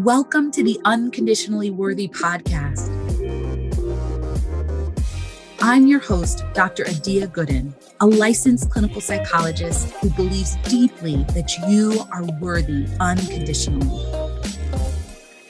Welcome to the Unconditionally Worthy Podcast. I'm your host, Dr. Adia Gooden, a licensed clinical psychologist who believes deeply that you are worthy unconditionally.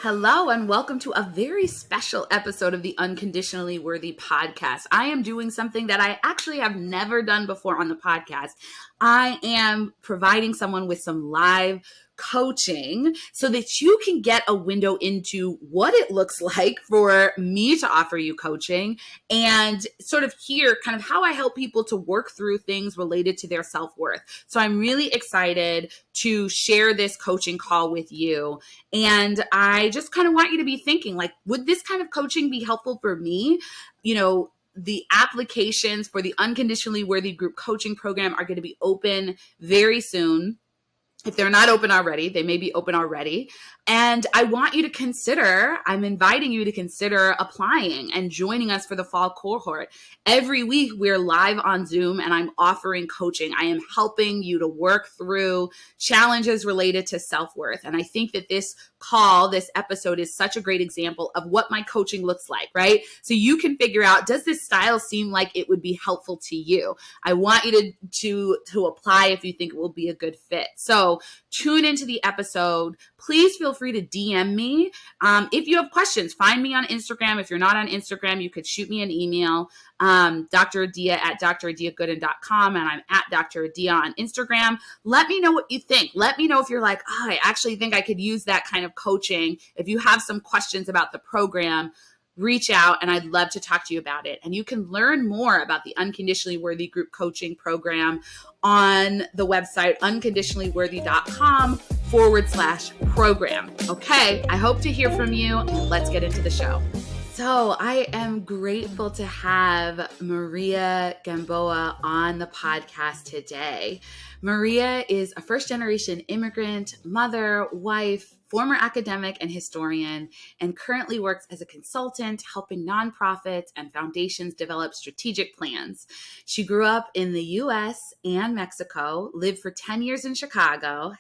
Hello, and welcome to a very special episode of the Unconditionally Worthy Podcast. I am doing something that I actually have never done before on the podcast. I am providing someone with some live coaching so that you can get a window into what it looks like for me to offer you coaching and sort of hear kind of how I help people to work through things related to their self-worth. So I'm really excited to share this coaching call with you. And I just kind of want you to be thinking, like, would this kind of coaching be helpful for me? You know, the applications for the Unconditionally Worthy Group Coaching Program are going to be open very soon. If they're not open already, they may be open already. And I want you to consider, I'm inviting you to consider applying and joining us for the fall cohort. Every week we're live on Zoom and I'm offering coaching. I am helping you to work through challenges related to self-worth. And I think that this episode is such a great example of what my coaching looks like, right? So you can figure out, does this style seem like it would be helpful to you? I want you to apply if you think it will be a good fit. So tune into the episode. Please feel free to DM me. If you have questions, find me on Instagram. If you're not on Instagram, you could shoot me an email, Dr. Adia at dradiagooden.com, and I'm at Dr. Adia on Instagram. Let me know what you think. Let me know if you're like, I actually think I could use that kind of coaching. If you have some questions about the program, reach out and I'd love to talk to you about it. And you can learn more about the Unconditionally Worthy Group Coaching Program on the website unconditionallyworthy.com/program. Okay, I hope to hear from you and let's get into the show. So I am grateful to have Maria Gamboa on the podcast today. Maria is a first-generation immigrant, mother, wife, former academic and historian, and currently works as a consultant helping nonprofits and foundations develop strategic plans. She grew up in the U.S. and Mexico, lived for 10 years in Chicago,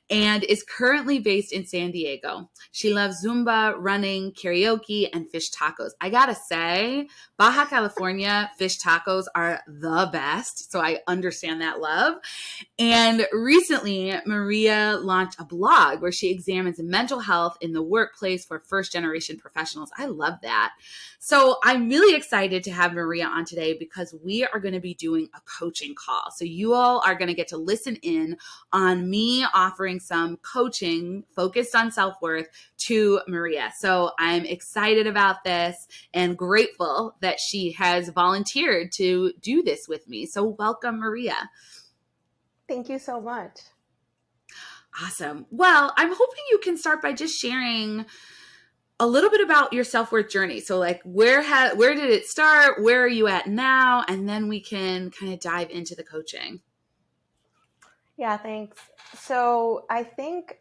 and is currently based in San Diego. She loves Zumba, running, karaoke, and fish tacos. I gotta say, Baja California fish tacos are the best, so I understand that love. And recently, Maria launched a blog where she examines mental health in the workplace for first-generation professionals. I love that. So I'm really excited to have Maria on today because we are going to be doing a coaching call. So you all are going to get to listen in on me offering some coaching focused on self-worth to Maria. So I'm excited about this and grateful that she has volunteered to do this with me. So welcome, Maria. Thank you so much. Awesome. Well, I'm hoping you can start by just sharing a little bit about your self-worth journey. So like where did it start? Where are you at now? And then we can kind of dive into the coaching. Yeah, thanks. So I think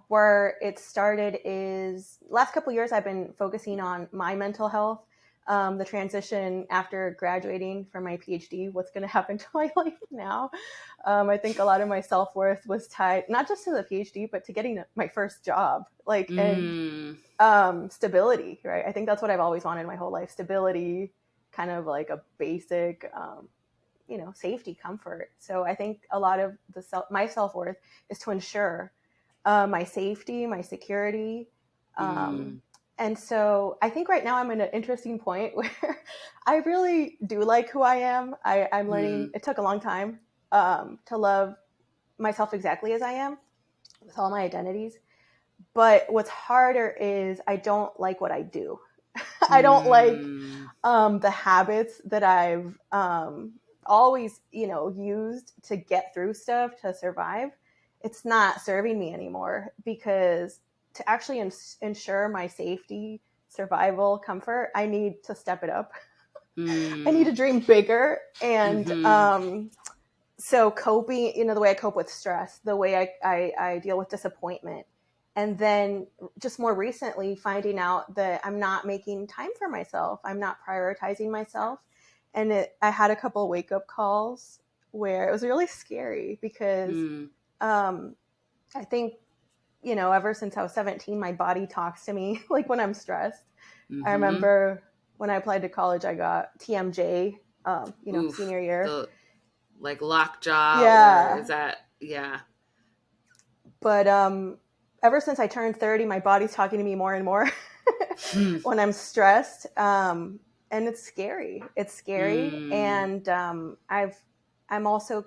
where it started is last couple of years, I've been focusing on my mental health, the transition after graduating from my PhD, what's going to happen to my life now. I think a lot of my self-worth was tied not just to the PhD, but to getting my first job, and stability, right? I think that's what I've always wanted my whole life, stability, kind of like a basic, safety, comfort. So I think a lot of my self-worth is to ensure my safety, my security. And so I think right now I'm in an interesting point where I really do like who I am. I'm learning, it took a long time to love myself exactly as I am with all my identities. But what's harder is I don't like what I do. I don't like the habits that I've always, used to get through stuff, to survive. It's not serving me anymore because to actually ensure my safety, survival, comfort, I need to step it up. I need to dream bigger. And so coping, the way I cope with stress, the way I deal with disappointment. And then just more recently finding out that I'm not making time for myself. I'm not prioritizing myself. And I had a couple of wake-up calls where it was really scary because I think ever since I was 17, my body talks to me like when I'm stressed. Mm-hmm. I remember when I applied to college, I got TMJ, Oof, senior year. the, like lockjaw, Yeah. or is that, yeah. But ever since I turned 30, my body's talking to me more and more when I'm stressed. And it's scary. It's scary. And I'm also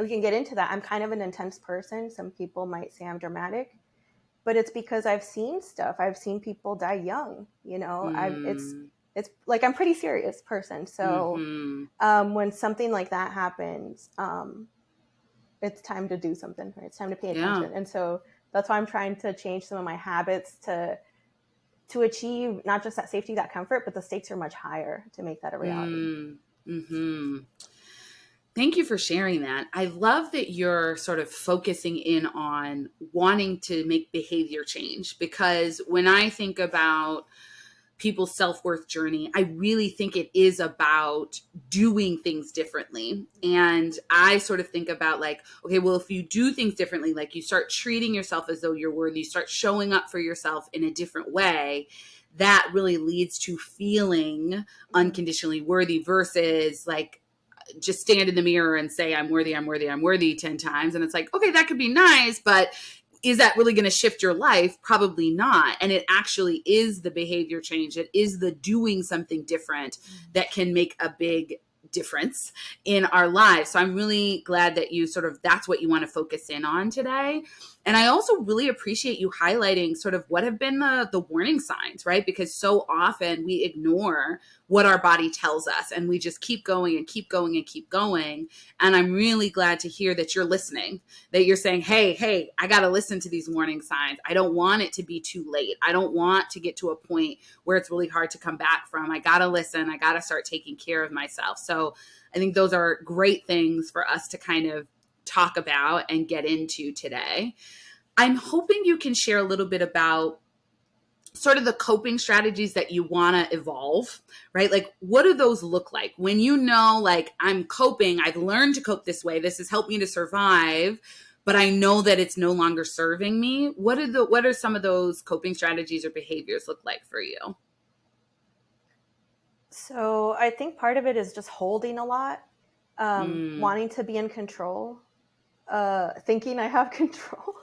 we can get into that. I'm kind of an intense person. Some people might say I'm dramatic, but it's because I've seen stuff. I've seen people die young, it's like, I'm a pretty serious person. So when something like that happens, it's time to do something. Right? It's time to pay attention. And so that's why I'm trying to change some of my habits to achieve not just that safety, that comfort, but the stakes are much higher to make that a reality. Thank you for sharing that. I love that you're sort of focusing in on wanting to make behavior change, because when I think about people's self-worth journey, I really think it is about doing things differently. And I sort of think about like, okay, well, if you do things differently, like you start treating yourself as though you're worthy, you start showing up for yourself in a different way, that really leads to feeling unconditionally worthy versus like, just stand in the mirror and say, I'm worthy, I'm worthy, I'm worthy 10 times. And it's like, okay, that could be nice, but is that really going to shift your life? Probably not. And it actually is the behavior change. It is the doing something different that can make a big difference in our lives. So I'm really glad that you that's what you want to focus in on today. And I also really appreciate you highlighting sort of what have been the warning signs, right? Because so often we ignore what our body tells us and we just keep going and keep going and keep going. And I'm really glad to hear that you're listening, that you're saying, hey, I got to listen to these warning signs. I don't want it to be too late. I don't want to get to a point where it's really hard to come back from. I got to listen. I got to start taking care of myself. So I think those are great things for us to kind of talk about and get into today. I'm hoping you can share a little bit about sort of the coping strategies that you want to evolve, right? Like, what do those look like when you know, like, I'm coping, I've learned to cope this way, this has helped me to survive, but I know that it's no longer serving me. What are some of those coping strategies or behaviors look like for you? So I think part of it is just holding a lot, wanting to be in control, thinking I have control.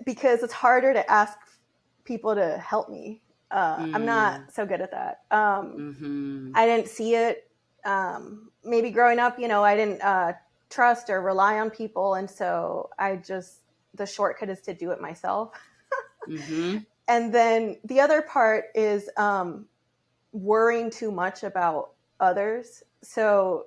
Because it's harder to ask people to help me. I'm not so good at that. I didn't see it. Maybe growing up, I didn't trust or rely on people. And so the shortcut is to do it myself. And then the other part is worrying too much about others. So,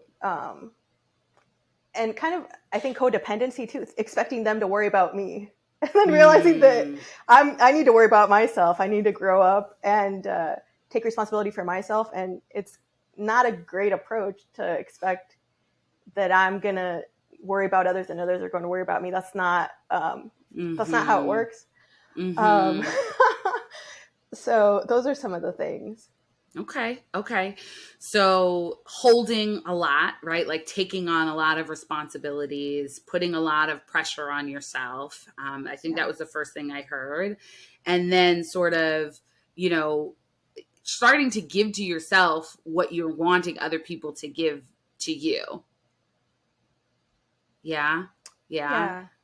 and kind of, I think codependency too, expecting them to worry about me. And then realizing that I need to worry about myself. I need to grow up and take responsibility for myself. And it's not a great approach to expect that I'm going to worry about others and others are going to worry about me. That's not how it works. So those are some of the things. Okay. So holding a lot, right? Like taking on a lot of responsibilities, putting a lot of pressure on yourself. I think that was the first thing I heard. And then sort of, starting to give to yourself what you're wanting other people to give to you. Yeah.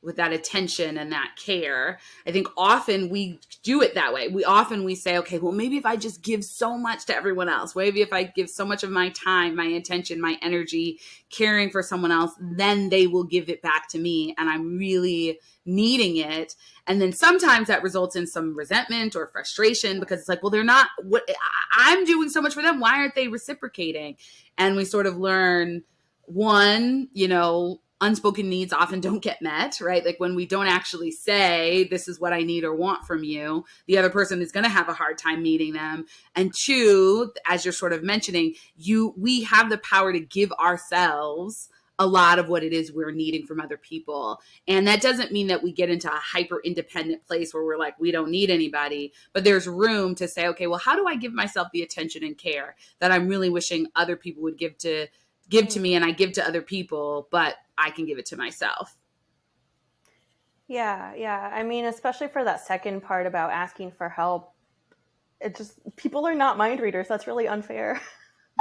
With that attention and that care. I think often we do it that way. We say, okay, well, maybe if I just give so much to everyone else, maybe if I give so much of my time, my attention, my energy, caring for someone else, then they will give it back to me. And I'm really needing it. And then sometimes that results in some resentment or frustration because it's like, well, they're not I'm doing so much for them. Why aren't they reciprocating? And we sort of learn one, unspoken needs often don't get met, right? Like when we don't actually say, this is what I need or want from you, the other person is going to have a hard time meeting them. And two, as you're sort of mentioning, we have the power to give ourselves a lot of what it is we're needing from other people. And that doesn't mean that we get into a hyper independent place where we're like, we don't need anybody, but there's room to say, okay, well, how do I give myself the attention and care that I'm really wishing other people would give to me, and I give to other people, but I can give it to myself. Yeah. I mean, especially for that second part about asking for help, people are not mind readers. That's really unfair.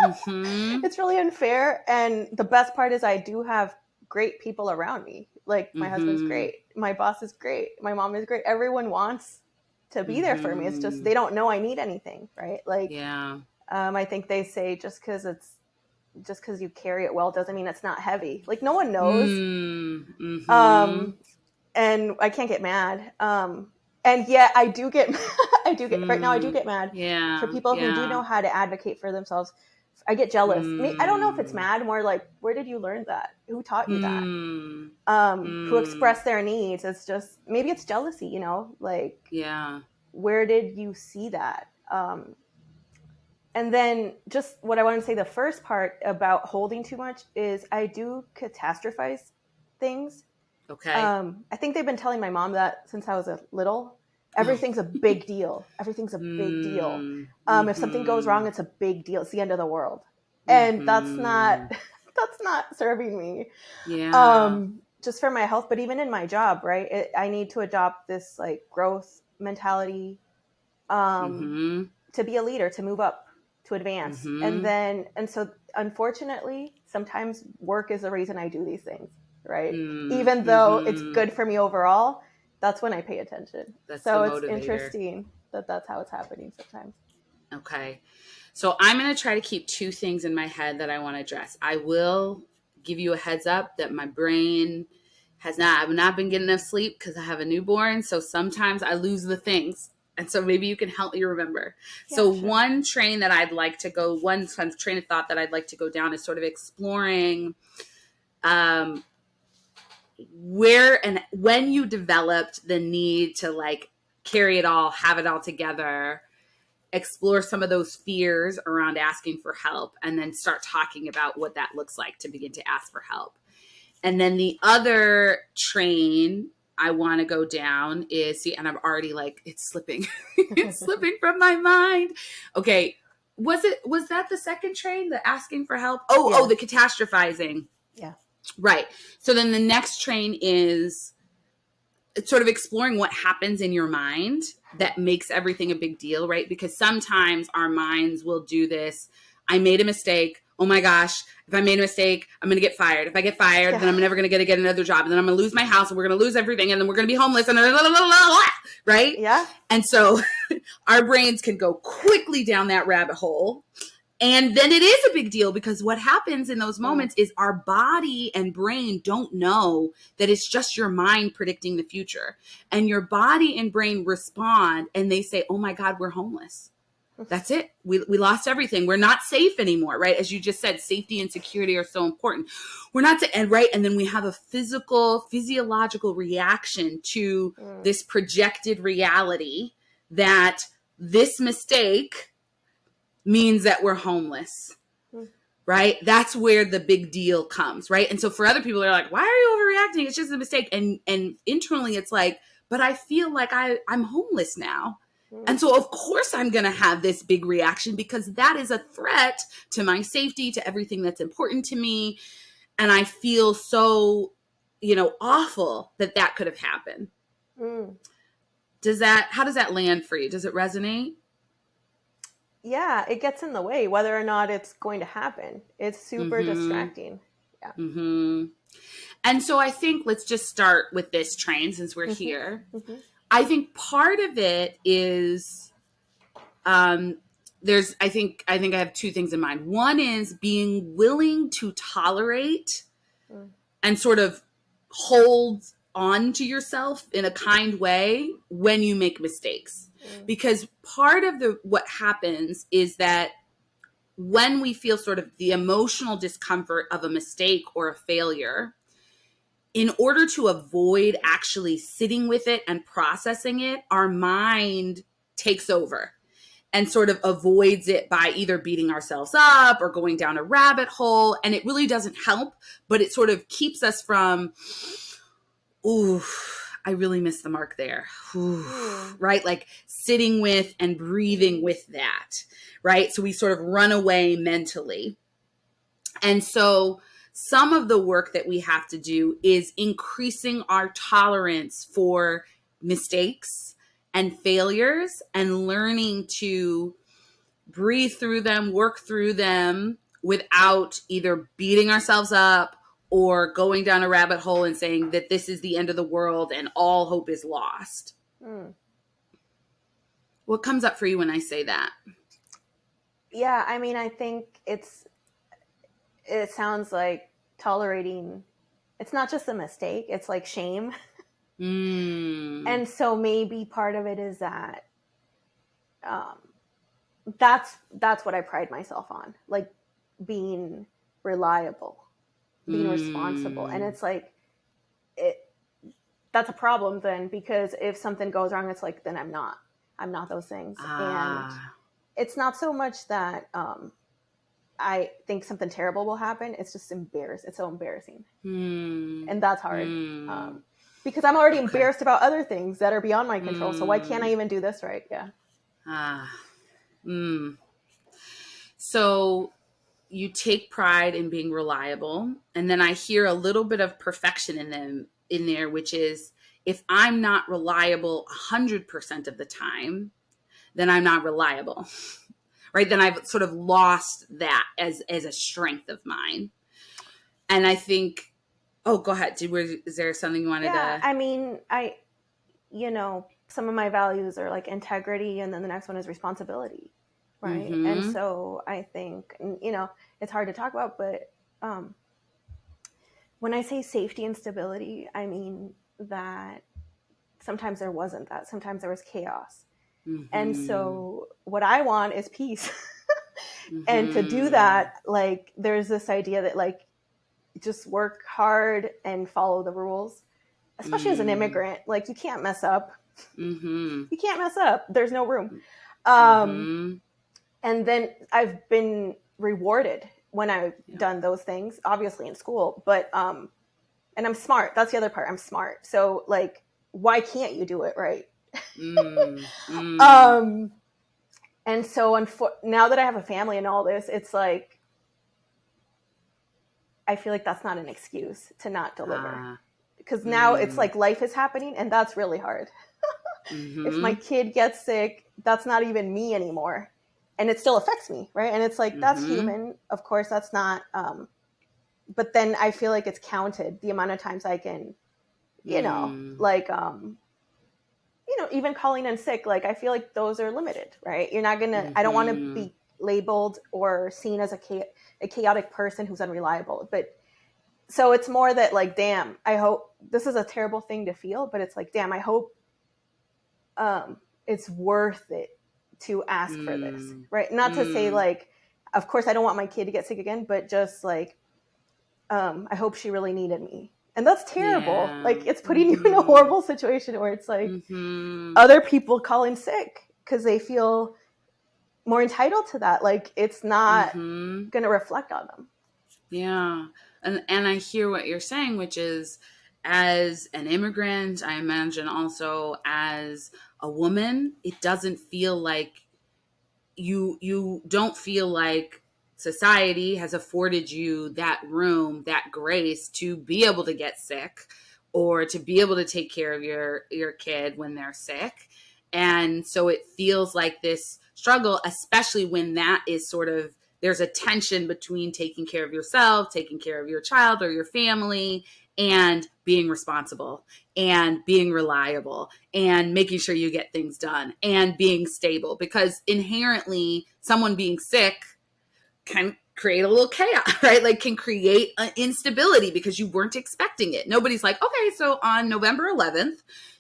Mm-hmm. It's really unfair. And the best part is I do have great people around me. Like my husband's Mm-hmm. great. My boss is great. My mom is great. Everyone wants to be there for me. It's just, Mm-hmm. they don't know I need anything. Right. Like, Yeah. I think they say just because you carry it well doesn't mean it's not heavy. Like no one knows. Mm-hmm. And I can't get mad. And yet I do get, right now I do get mad for Yeah. people who do Yeah. know how to advocate for themselves. I get jealous. I don't know if it's Mm. mad, more like, where did you learn that? Who taught you that? Mm. Who Mm. express their needs? It's just, maybe it's jealousy, like, Yeah. where did you see that? And then just what I want to say, the first part about holding too much is I do catastrophize things. Okay. I think they've been telling my mom that since I was a little. Everything's a big deal. Everything's a big deal. Mm. If something goes Mm-hmm. wrong, it's a big deal. It's the end of the world, and that's not Mm-hmm. that's not serving me. Yeah. Just for my health, but even in my job, right? I need to adopt this like growth mentality, Mm-hmm. to be a leader, to move up, to advance, Mm-hmm. and so unfortunately, sometimes work is the reason I do these things, right? Even though it's Mm-hmm. good for me overall, that's when I pay attention. That's the So it's motivator. interesting that that's how it's happening sometimes. Okay. So I'm going to try to keep two things in my head that I want to address. I will give you a heads up that my brain I've not been getting enough sleep because I have a newborn. So sometimes I lose the things. And so maybe you can help me remember. So Yeah, sure. one train of thought that I'd like to go down is sort of exploring where and when you developed the need to like carry it all, have it all together, explore some of those fears around asking for help, and then start talking about what that looks like to begin to ask for help. And then the other train I want to go down is, and I'm already like, it's slipping. It's slipping from my mind. Okay. Was that the second train, the asking for help? Yeah. The catastrophizing. Yeah. Right. So then the next train is sort of exploring what happens in your mind that makes everything a big deal, right? Because sometimes our minds will do this. I made a mistake. Oh my gosh, if I made a mistake, I'm going to get fired. If I get fired, then I'm never going to get another job. And then I'm going to lose my house and we're going to lose everything. And then we're going to be homeless and right? Yeah. And so our brains can go quickly down that rabbit hole. And then it is a big deal because what happens in those moments is our body and brain don't know that it's just your mind predicting the future. And your body and brain respond and they say, oh my God, we're homeless. That's it. We lost everything. We're not safe anymore, right? As you just said, safety and security are so important. We're not right. And then we have a physiological reaction to this projected reality that this mistake means that we're homeless, right? That's where the big deal comes, right? And so for other people, they're like, why are you overreacting? It's just a mistake. And internally it's like, but I feel like I'm homeless now. And so of course I'm going to have this big reaction because that is a threat to my safety, to everything that's important to me. And I feel so, awful that could have happened. How does that land for you? Does it resonate? Yeah, it gets in the way, whether or not it's going to happen. It's super distracting. Yeah. Mm-hmm. And so I think let's just start with this train since we're here. I think part of it is I think I have two things in mind. One is being willing to tolerate and sort of hold on to yourself in a kind way when you make mistakes. Because part of what happens is that when we feel sort of the emotional discomfort of a mistake or a failure, in order to avoid actually sitting with it and processing it, our mind takes over and sort of avoids it by either beating ourselves up or going down a rabbit hole. And it really doesn't help, but it sort of keeps us from, ooh, I really missed the mark there. Right? Like sitting with and breathing with that, right? So we sort of run away mentally. And so some of the work that we have to do is increasing our tolerance for mistakes and failures and learning to breathe through them, work through them without either beating ourselves up or going down a rabbit hole and saying that this is the end of the world and all hope is lost. What comes up for you when I say that? Yeah, I mean, I think it sounds like tolerating, it's not just a mistake, it's like shame. And so maybe part of it is that that's what I pride myself on, like being reliable, being responsible. And it's like, that's a problem then, because if something goes wrong, it's like, then I'm not those things. And it's not so much that I think something terrible will happen. It's just it's so embarrassing. And that's hard. Because I'm already embarrassed about other things that are beyond my control. So why can't I even do this right? Yeah. So you take pride in being reliable. And then I hear a little bit of perfection in there, which is, if I'm not reliable 100% of the time, then I'm not reliable, right? Then I've sort of lost that as a strength of mine. And I think, oh, go ahead. Is there something you wanted to? I mean, some of my values are like integrity, and then the next one is responsibility, right? And so I think, it's hard to talk about, but when I say safety and stability, I mean that sometimes there wasn't that. Sometimes there was chaos. And so what I want is peace. And to do that, like, there's this idea that, like, just work hard and follow the rules, especially as an immigrant. Like, you can't mess up. You can't mess up. There's no room. And then I've been rewarded when I've done those things, obviously in school, but, and I'm smart. That's the other part. I'm smart. So, like, why can't you do it right? And so now that I have a family and all this, it's like, I feel like that's not an excuse to not deliver. Because now it's like life is happening, and that's really hard. If my kid gets sick, that's not even me anymore. And it still affects me, right? And it's like, that's human. Of course, that's not. But then I feel like it's counted, the amount of times I can, even calling in sick, like, I feel like those are limited, right? You're not going to, I don't want to be labeled or seen as a chaotic person who's unreliable. But so it's more that, like, damn, I hope, this is a terrible thing to feel, but it's like, damn, I hope it's worth it to ask for this, right? Not to say, like, of course I don't want my kid to get sick again, but just like, I hope she really needed me. And that's terrible. Yeah. Like, it's putting you in a horrible situation where it's like other people calling sick because they feel more entitled to that. Like, it's not going to reflect on them. Yeah. And I hear what you're saying, which is, as an immigrant, I imagine also as a woman, it doesn't feel like you don't feel like society has afforded you that room, that grace to be able to get sick or to be able to take care of your kid when they're sick. And so it feels like this struggle, especially when that is sort of, there's a tension between taking care of yourself, taking care of your child or your family, and being responsible and being reliable and making sure you get things done and being stable, because inherently someone being sick can create a little chaos, right? Like, can create an instability because you weren't expecting it. Nobody's like, okay, so on November 11th,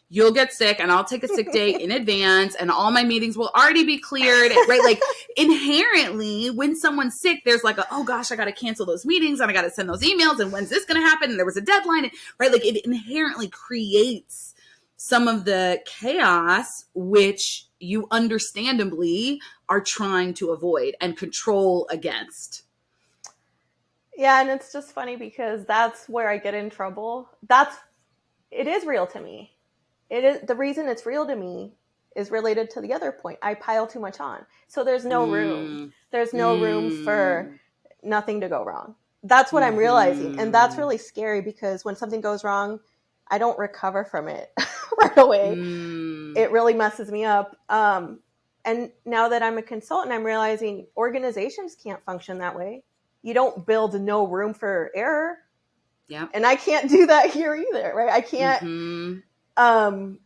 you'll get sick and I'll take a sick day in advance and all my meetings will already be cleared, right? Like, inherently, when someone's sick, there's like, oh gosh, I got to cancel those meetings and I got to send those emails, and when's this going to happen? And there was a deadline, right? Like, it inherently creates some of the chaos, which you understandably are trying to avoid and control against. Yeah, and it's just funny because that's where I get in trouble. It is real to me. It is, the reason it's real to me is related to the other point. I pile too much on. So there's no room. There's no room for nothing to go wrong. That's what I'm realizing. And that's really scary because when something goes wrong, I don't recover from it right away. It really messes me up. And now that I'm a consultant, I'm realizing organizations can't function that way. You don't build no room for error. Yeah. And I can't do that here either, right? I can't, I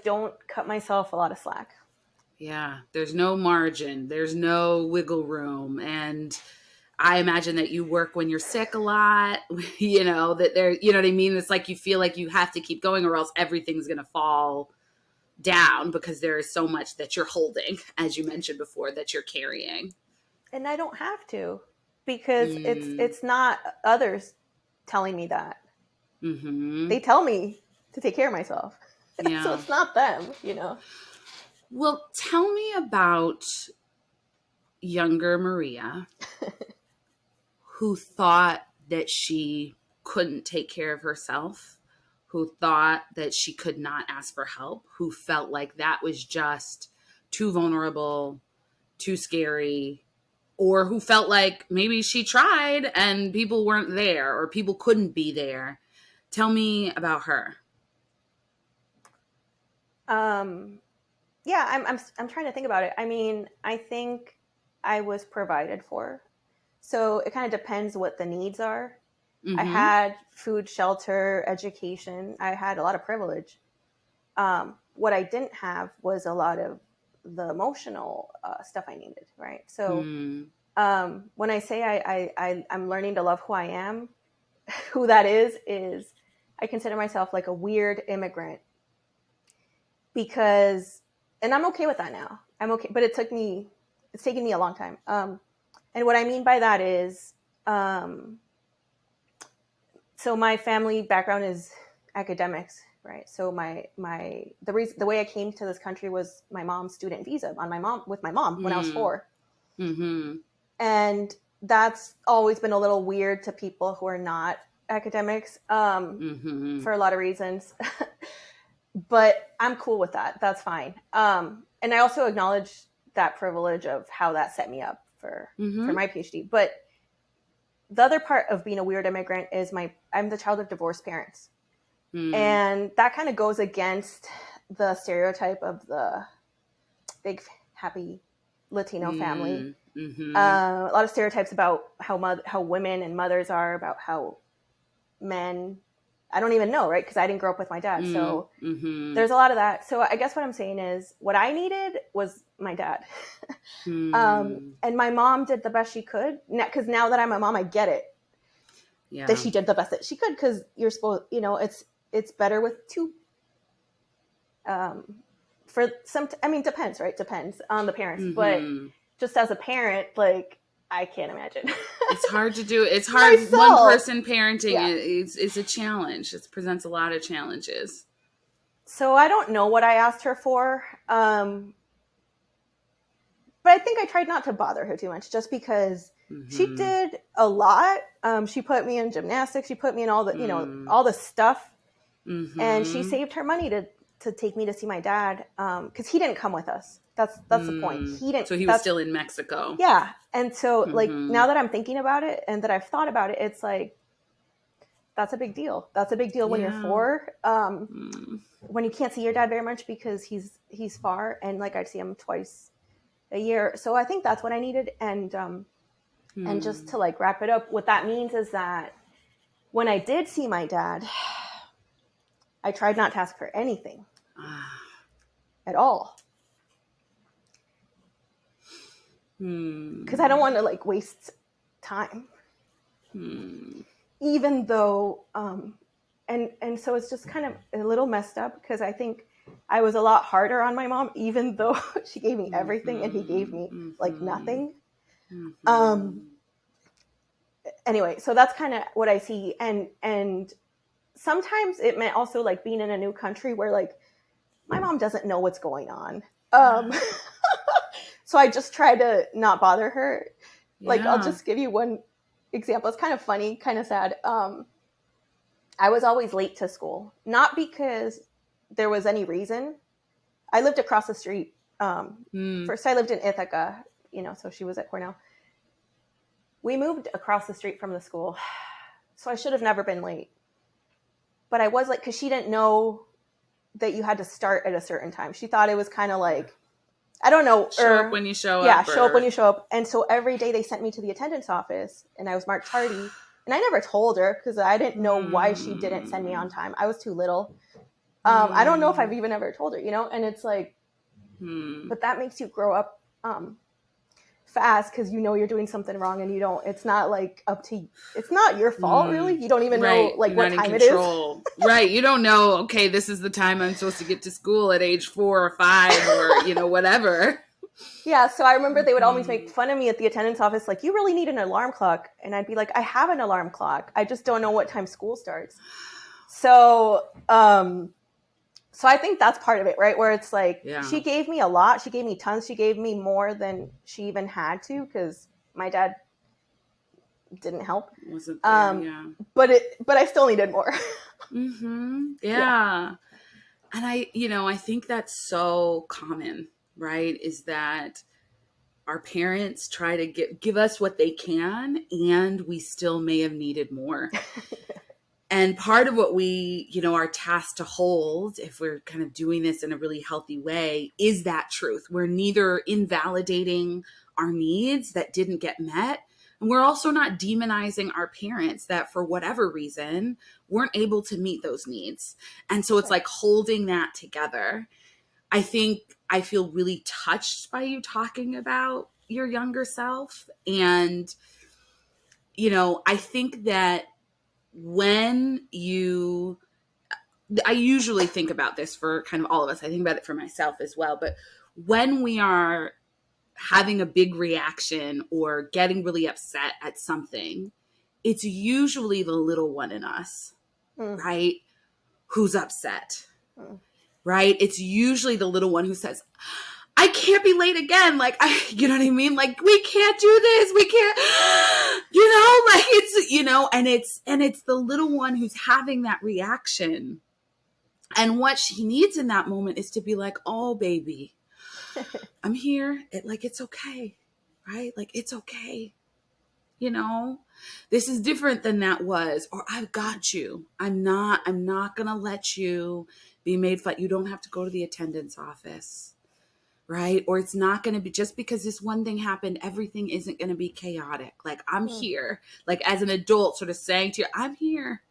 don't cut myself a lot of slack. Yeah. There's no margin. There's no wiggle room. And I imagine that you work when you're sick a lot, that there, you know what I mean? It's like you feel like you have to keep going or else everything's going to fall down because there is so much that you're holding, as you mentioned before, that you're carrying. And I don't have to because it's not others telling me that. They tell me to take care of myself. Yeah. So it's not them, Well, tell me about younger Maria who thought that she couldn't take care of herself, who thought that she could not ask for help, who felt like that was just too vulnerable, too scary, or who felt like maybe she tried and people weren't there or people couldn't be there. Tell me about her. Yeah, I'm trying to think about it. I mean, I think I was provided for. So it kind of depends what the needs are. I had food, shelter, education. I had a lot of privilege. What I didn't have was a lot of the emotional stuff I needed, right? So when I say I'm learning to love who I am, who that is I consider myself like a weird immigrant. Because, and I'm okay with that now. I'm okay, but it's taken me a long time. And what I mean by that is, so my family background is academics, right? So the way I came to this country was my mom's student visa with my mom when I was 4. And that's always been a little weird to people who are not academics, for a lot of reasons. But I'm cool with that. That's fine. And I also acknowledge that privilege of how that set me up for my PhD. But the other part of being a weird immigrant is I'm the child of divorced parents. And that kind of goes against the stereotype of the big, happy Latino family. A lot of stereotypes about how women and mothers are, about how men, I don't even know, right? Because I didn't grow up with my dad. So there's a lot of that. So I guess what I'm saying is what I needed was my dad. And my mom did the best she could. Because now that I'm a mom, I get it. Yeah. That she did the best that she could because you're supposed, it's better with 2. For some, depends, right? Depends on the parents. But just as a parent, like, I can't imagine. It's hard to do. It's hard. Myself. One person parenting is a challenge. It presents a lot of challenges. So I don't know what I asked her for. But I think I tried not to bother her too much just because she did a lot. She put me in gymnastics. She put me in all the, all the stuff. And she saved her money to take me to see my dad. Cause he didn't come with us. That's the point. He didn't. So he was still in Mexico. Yeah. And so like now that I'm thinking about it and that I've thought about it, it's like, that's a big deal. That's a big deal when you're 4. When you can't see your dad very much because he's far and like I'd see him twice a year. So I think that's what I needed. And just to like wrap it up, what that means is that when I did see my dad, I tried not to ask for anything at all. Because I don't want to like waste time. Even though, and so it's just kind of a little messed up because I think I was a lot harder on my mom, even though she gave me everything and he gave me like nothing. Anyway, so that's kind of what I see. And sometimes it meant also like being in a new country where like my mom doesn't know what's going on. So I just try to not bother her. Like, I'll just give you one example. It's kind of funny, kind of sad. I was always late to school, not because there was any reason. I lived across the street. First, I lived in Ithaca, so she was at Cornell. We moved across the street from the school, so I should have never been late. But I was like, because she didn't know that you had to start at a certain time. She thought it was kind of like, I don't know. Show up when you show up. Yeah, show up when you show up. And so every day they sent me to the attendance office, and I was marked tardy. And I never told her because I didn't know why she didn't send me on time. I was too little. I don't know if I've even ever told her, and it's like, but that makes you grow up fast because you're doing something wrong and it's not like it's not your fault really. You don't even know like what time it is. Right. You don't know, okay, this is the time I'm supposed to get to school at age 4 or 5 or, whatever. Yeah. So I remember they would always make fun of me at the attendance office. Like, you really need an alarm clock. And I'd be like, I have an alarm clock. I just don't know what time school starts. So, so I think that's part of it, right? Where it's like, She gave me a lot. She gave me tons. She gave me more than she even had to because my dad didn't help. Wasn't there, But I still needed more. Yeah. And I think that's so common, right? Is that our parents try to give us what they can, and we still may have needed more. And part of what we, are tasked to hold, if we're kind of doing this in a really healthy way, is that truth. We're neither invalidating our needs that didn't get met, and we're also not demonizing our parents that for whatever reason weren't able to meet those needs. And so it's like holding that together. I think I feel really touched by you talking about your younger self. And, I think that when I usually think about this for kind of all of us. I think about it for myself as well. But when we are having a big reaction or getting really upset at something, it's usually the little one in us, right? Who's upset, right? It's usually the little one who says, I can't be late again. Like, you know what I mean? Like, we can't do this. We can't, like it's, and it's the little one who's having that reaction. And what she needs in that moment is to be like, oh, baby, I'm here. It's okay. Right? Like, it's okay. This is different than that was, or I've got you. I'm not going to let you be made fun. You don't have to go to the attendance office. Right? Or it's not going to be just because this one thing happened, everything isn't going to be chaotic. Like, I'm here, like as an adult sort of saying to you, I'm here.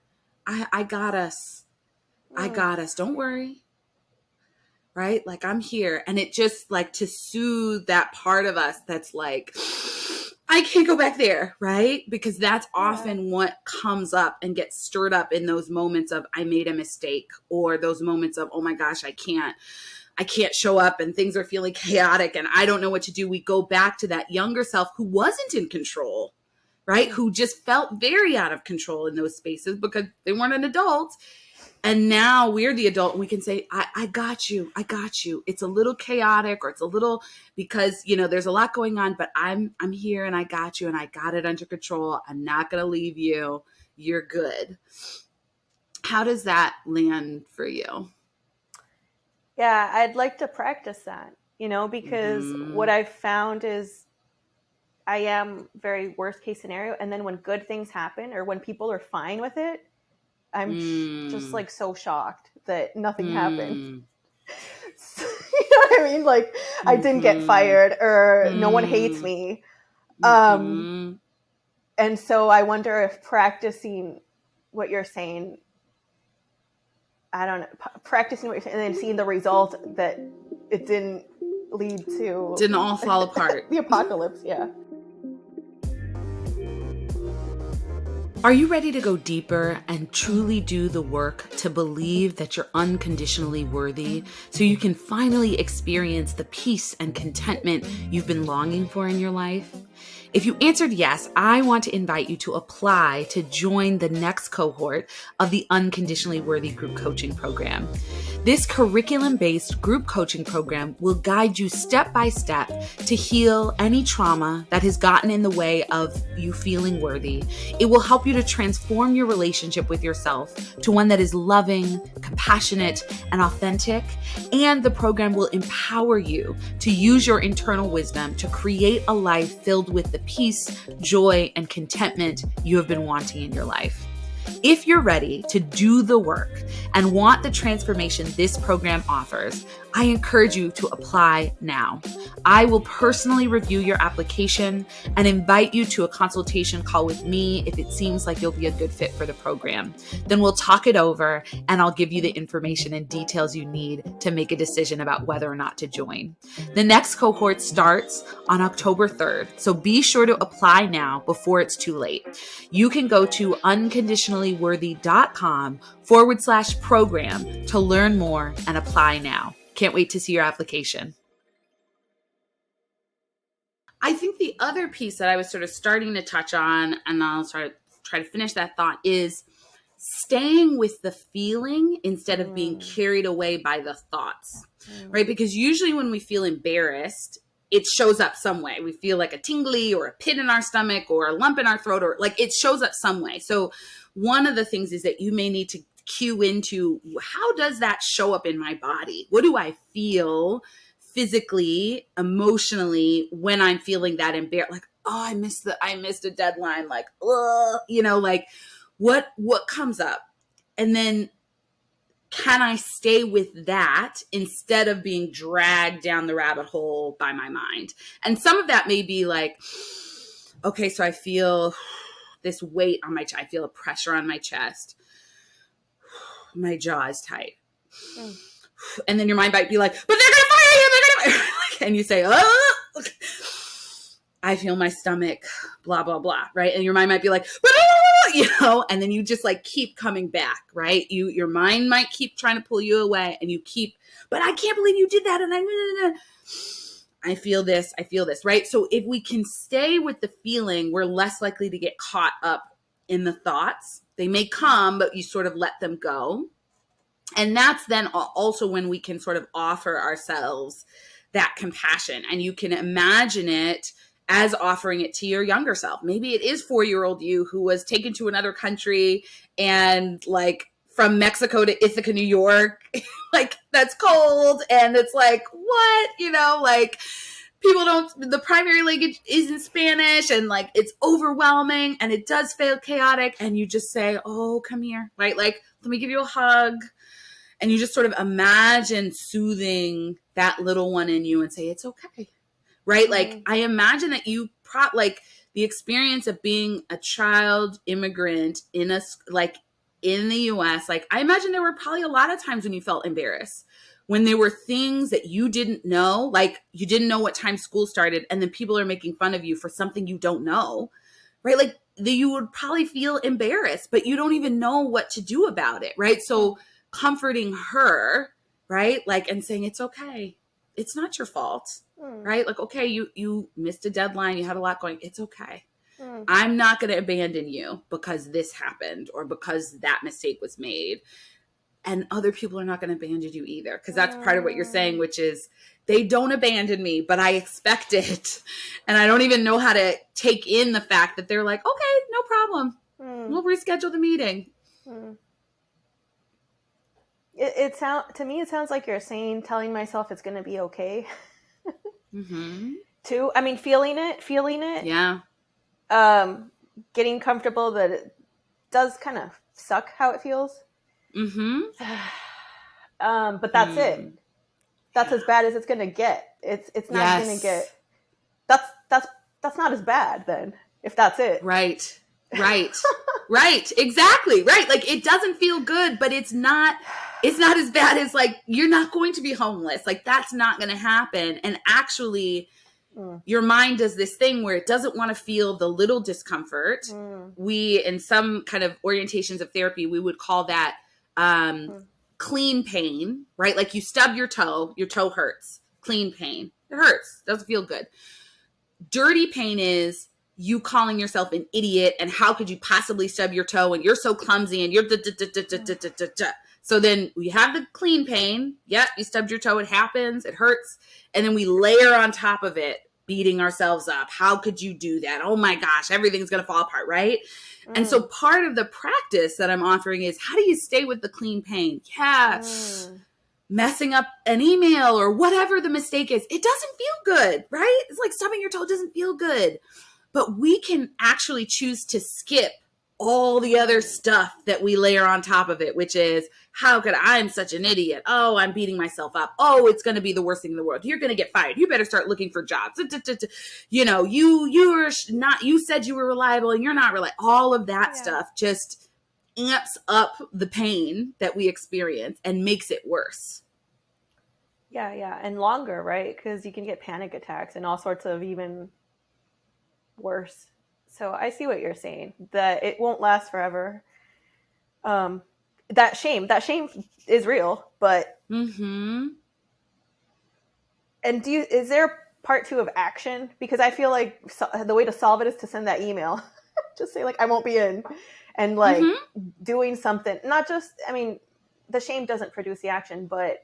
I got us. I got us. Don't worry. Right? Like, I'm here. And it just like to soothe that part of us that's like, I can't go back there. Right? Because that's often what comes up and gets stirred up in those moments of I made a mistake, or those moments of, oh my gosh, I can't show up and things are feeling chaotic and I don't know what to do. We go back to that younger self who wasn't in control, right? Who just felt very out of control in those spaces because they weren't an adult. And now we're the adult and we can say, I got you. I got you. It's a little chaotic, or it's a little because, there's a lot going on, but I'm here and I got you and I got it under control. I'm not going to leave you. You're good. How does that land for you? Yeah, I'd like to practice that, because what I've found is I am very worst case scenario. And then when good things happen or when people are fine with it, I'm just like so shocked that nothing happened. So, you know what I mean? Like, I didn't get fired or no one hates me. And so I wonder if practicing what you're saying, I don't know, practicing what you're saying and then seeing the result that it didn't lead to. Didn't all fall apart. The apocalypse, yeah. Are you ready to go deeper and truly do the work to believe that you're unconditionally worthy so you can finally experience the peace and contentment you've been longing for in your life? If you answered yes, I want to invite you to apply to join the next cohort of the Unconditionally Worthy Group Coaching Program. This curriculum-based group coaching program will guide you step by step to heal any trauma that has gotten in the way of you feeling worthy. It will help you to transform your relationship with yourself to one that is loving, compassionate, passionate, and authentic. And the program will empower you to use your internal wisdom to create a life filled with the peace, joy, and contentment you have been wanting in your life. If you're ready to do the work and want the transformation this program offers, I encourage you to apply now. I will personally review your application and invite you to a consultation call with me if it seems like you'll be a good fit for the program. Then we'll talk it over and I'll give you the information and details you need to make a decision about whether or not to join. The next cohort starts on October 3rd, so be sure to apply now before it's too late. You can go to unconditionallyworthy.com/program to learn more and apply now. Can't wait to see your application. I think the other piece that I was sort of starting to touch on, and I'll try to finish that thought, is staying with the feeling instead of being carried away by the thoughts, right? Because usually when we feel embarrassed, it shows up some way. We feel like a tingly or a pit in our stomach or a lump in our throat, or like it shows up some way. So one of the things is that you may need to cue into, how does that show up in my body? What do I feel physically, emotionally when I'm feeling that embarrassed? Like, oh, I missed a deadline. Like, like what comes up? And then can I stay with that instead of being dragged down the rabbit hole by my mind? And some of that may be like, okay, so I feel this weight on my chest. I feel a pressure on my chest. My jaw is tight. And then your mind might be like, but they're going to fire you. They're going to fire you. And you say, oh, I feel my stomach, blah, blah, blah. Right. And your mind might be like, and then you just like keep coming back. Right. Your mind might keep trying to pull you away and you keep, but I can't believe you did that. And I feel this. Right. So if we can stay with the feeling, we're less likely to get caught up in the thoughts. They may come, but you sort of let them go. And that's then also when we can sort of offer ourselves that compassion. And you can imagine it as offering it to your younger self. Maybe it is 4-year-old you who was taken to another country and like from Mexico to Ithaca, New York, like that's cold. And it's like, what, like the primary language isn't Spanish and like it's overwhelming and it does feel chaotic. And you just say, oh, come here, right? Like, let me give you a hug. And you just sort of imagine soothing that little one in you and say, it's okay, right? Like, I imagine that you like the experience of being a child immigrant in the US, like I imagine there were probably a lot of times when you felt embarrassed, when there were things that you didn't know, like you didn't know what time school started, and then people are making fun of you for something you don't know, right? Like you would probably feel embarrassed, but you don't even know what to do about it, right? So comforting her, right? Like, and saying, it's okay. It's not your fault, right? Like, okay, you missed a deadline. You had a lot going. It's okay. I'm not going to abandon you because this happened or because that mistake was made. And other people are not going to abandon you either. Because that's part of what you're saying, which is they don't abandon me, but I expect it. And I don't even know how to take in the fact that they're like, okay, no problem. We'll reschedule the meeting. It sounds like you're telling myself it's going to be okay. Too. I mean, feeling it. Yeah. Getting comfortable that it does kind of suck how it feels. But that's it. That's as bad as it's going to get. It's not going to get. That's not as bad then, if that's it. Right. Right. Exactly. Right. Like it doesn't feel good, but it's not as bad as like, you're not going to be homeless. Like that's not going to happen. And actually your mind does this thing where it doesn't want to feel the little discomfort. We, in some kind of orientations of therapy, we would call that clean pain, right? Like you stub your toe hurts. Clean pain. It hurts. Doesn't feel good. Dirty pain is you calling yourself an idiot and how could you possibly stub your toe and you're so clumsy and you're So then we have the clean pain. Yep, you stubbed your toe. It happens. It hurts. And then we layer on top of it beating ourselves up. How could you do that? Oh my gosh, everything's going to fall apart, right? And so part of the practice that I'm offering is, how do you stay with the clean pain? Yeah. Messing up an email or whatever the mistake is, it doesn't feel good, right? It's like stubbing your toe doesn't feel good. But we can actually choose to skip all the other stuff that we layer on top of it, which is, I'm such an idiot. Oh, I'm beating myself up. Oh, it's going to be the worst thing in the world. You're going to get fired. You better start looking for jobs. You said you were reliable and you're not reliable. All of that stuff just amps up the pain that we experience and makes it worse. Yeah. And longer, right? Because you can get panic attacks and all sorts of even worse. So I see what you're saying, that it won't last forever. That shame is real, but and is there part 2 of action? Because I feel like the way to solve it is to send that email. Just say like, I won't be in, and like doing something, not just, I mean, the shame doesn't produce the action, but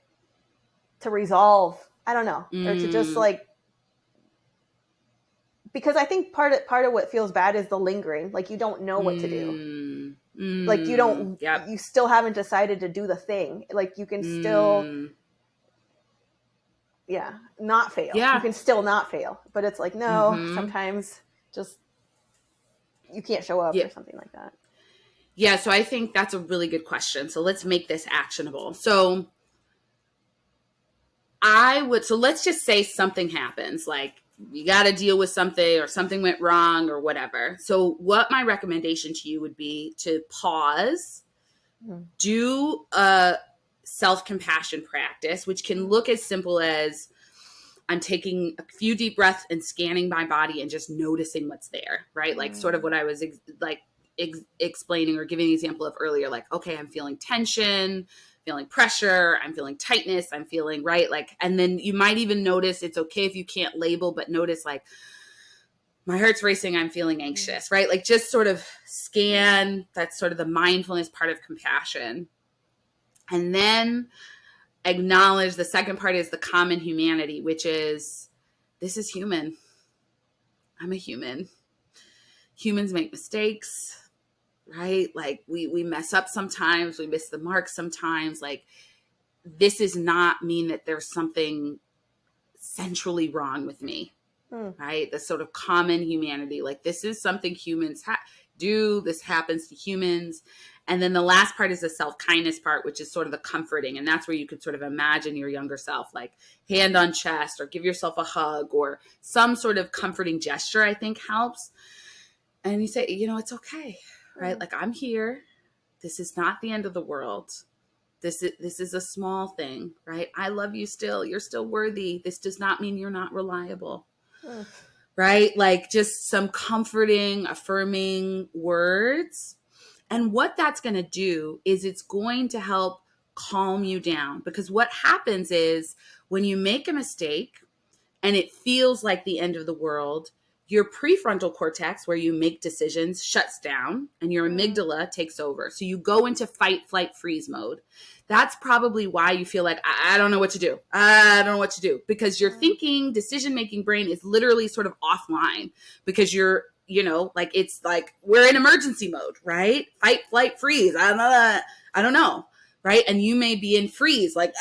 to resolve, I don't know, or to just like, because I think part of what feels bad is the lingering. Like, you don't know what to do. Like, you still haven't decided to do the thing. Like, you can still, not fail. Yeah. You can still not fail. But it's like, no, sometimes just, you can't show up or something like that. Yeah. So I think that's a really good question. So let's make this actionable. So let's just say something happens, like, you got to deal with something or something went wrong or whatever. So what my recommendation to you would be to pause, do a self-compassion practice, which can look as simple as, I'm taking a few deep breaths and scanning my body and just noticing what's there, right? Like sort of what I was explaining or giving an example of earlier, like, okay, I'm feeling tension, feeling pressure, I'm feeling tightness, I'm feeling, right? Like, and then you might even notice, it's okay if you can't label, but notice like, my heart's racing, I'm feeling anxious, right? Like, just sort of scan. That's sort of the mindfulness part of compassion. And then acknowledge the second part is the common humanity, which is, this is human. I'm a human. Humans make mistakes. Right? Like, we mess up sometimes, we miss the mark sometimes. Like, this does not mean that there's something centrally wrong with me, right? The sort of common humanity, like, this is something humans do, this happens to humans. And then the last part is the self-kindness part, which is sort of the comforting. And that's where you could sort of imagine your younger self, like hand on chest, or give yourself a hug, or some sort of comforting gesture, I think helps. And you say, it's okay. Right? Like, I'm here. This is not the end of the world. This is a small thing, right? I love you still. You're still worthy. This does not mean you're not reliable, right? Like, just some comforting, affirming words. And what that's going to do is it's going to help calm you down, because what happens is, when you make a mistake and it feels like the end of the world, your prefrontal cortex, where you make decisions, shuts down and your amygdala takes over. So you go into fight, flight, freeze mode. That's probably why you feel like, I don't know what to do. I don't know what to do, because your thinking, decision-making brain is literally sort of offline, because you're, like, it's like we're in emergency mode, right? Fight, flight, freeze. I don't know. Right. And you may be in freeze, like,